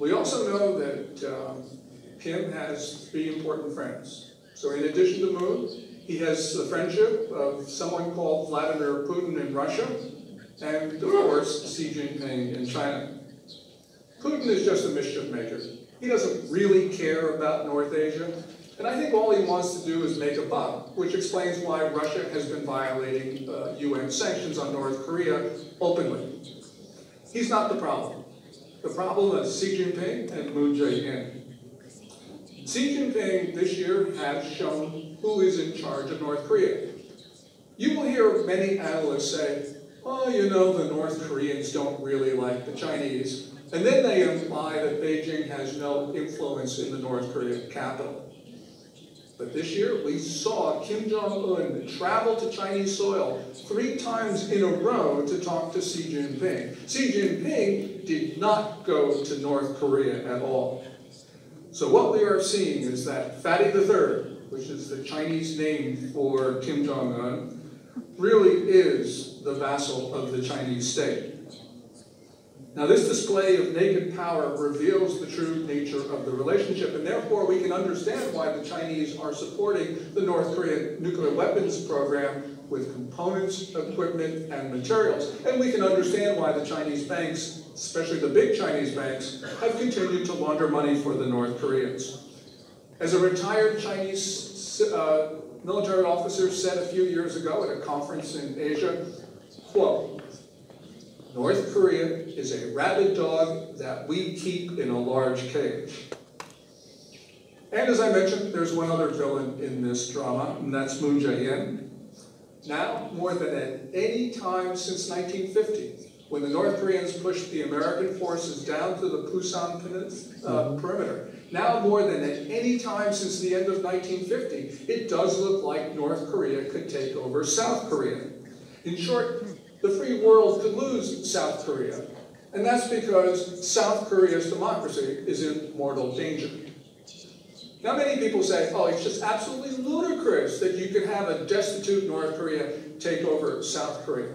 We also know that Kim has 3 important friends. So in addition to Moon, he has the friendship of someone called Vladimir Putin in Russia, and of course, Xi Jinping in China. Putin is just a mischief maker. He doesn't really care about North Asia, and I think all he wants to do is make a buck, which explains why Russia has been violating UN sanctions on North Korea openly. He's not the problem. The problem is Xi Jinping and Moon Jae-in. Xi Jinping this year has shown who is in charge of North Korea. You will hear many analysts say, oh, you know, the North Koreans don't really like the Chinese. And then they imply that Beijing has no influence in the North Korean capital. But this year, we saw Kim Jong-un travel to Chinese soil 3 times in a row to talk to Xi Jinping. Xi Jinping did not go to North Korea at all. So what we are seeing is that Fatty III, which is the Chinese name for Kim Jong-un, really is the vassal of the Chinese state. Now, this display of naked power reveals the true nature of the relationship, and therefore we can understand why the Chinese are supporting the North Korean nuclear weapons program with components, equipment, and materials. And we can understand why the Chinese banks, especially the big Chinese banks, have continued to launder money for the North Koreans. As a retired Chinese military officer said a few years ago at a conference in Asia, quote, North Korea is a rabid dog that we keep in a large cage. And as I mentioned, there's one other villain in this drama, and that's Moon Jae-in. Now, more than at any time since 1950, when the North Koreans pushed the American forces down to the Pusan perimeter, now more than at any time since the end of 1950, it does look like North Korea could take over South Korea. In short, the free world could lose South Korea, and that's because South Korea's democracy is in mortal danger. Now, many people say, oh, it's just absolutely ludicrous that you could have a destitute North Korea take over South Korea.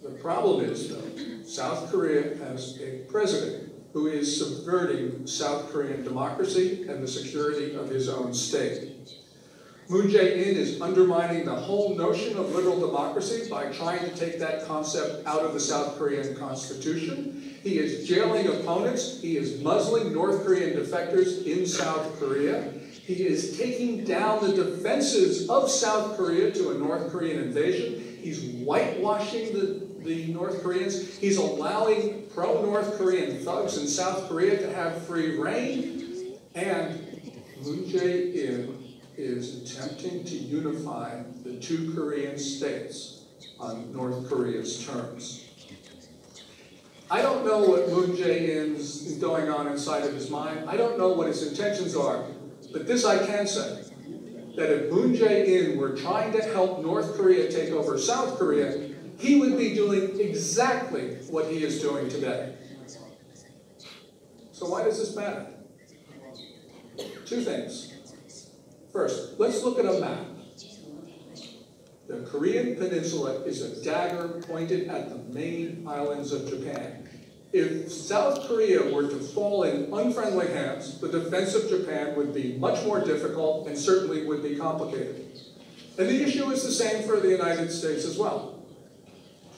The problem is, though, South Korea has a president who is subverting South Korean democracy and the security of his own state. Moon Jae-in is undermining the whole notion of liberal democracy by trying to take that concept out of the South Korean constitution. He is jailing opponents. He is muzzling North Korean defectors in South Korea. He is taking down the defenses of South Korea to a North Korean invasion. He's whitewashing the North Koreans. He's allowing pro-North Korean thugs in South Korea to have free reign. And Moon Jae-in is attempting to unify the 2 Korean states on North Korea's terms. I don't know what Moon Jae-in's going on inside of his mind. I don't know what his intentions are. But this I can say, that if Moon Jae-in were trying to help North Korea take over South Korea, he would be doing exactly what he is doing today. So why does this matter? 2 things. First, let's look at a map. The Korean Peninsula is a dagger pointed at the main islands of Japan. If South Korea were to fall in unfriendly hands, the defense of Japan would be much more difficult and certainly would be complicated. And the issue is the same for the United States as well.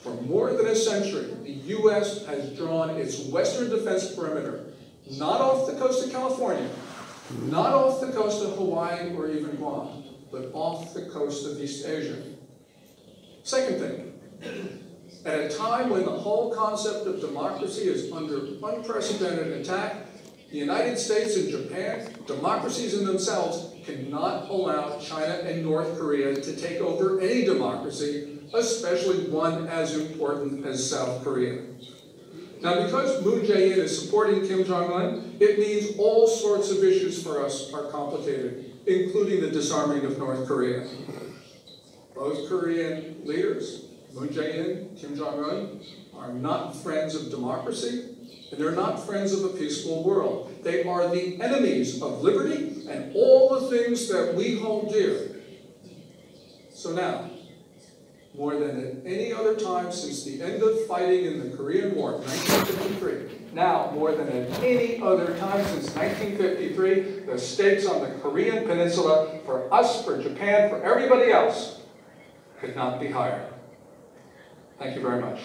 For more than a century, the U.S. has drawn its western defense perimeter, not off the coast of California, not off the coast of Hawaii or even Guam, but off the coast of East Asia. Second thing, at a time when the whole concept of democracy is under unprecedented attack, the United States and Japan, democracies in themselves, cannot allow China and North Korea to take over any democracy, especially one as important as South Korea. Now, because Moon Jae-in is supporting Kim Jong-un, it means all sorts of issues for us are complicated, including the disarming of North Korea. Both Korean leaders, Moon Jae-in, Kim Jong-un, are not friends of democracy, and they're not friends of a peaceful world. They are the enemies of liberty and all the things that we hold dear. So now, more than at any other time since the end of fighting in the Korean War, 1953, Now, more than at any other time since 1953, the stakes on the Korean Peninsula, for us, for Japan, for everybody else, could not be higher. Thank you very much.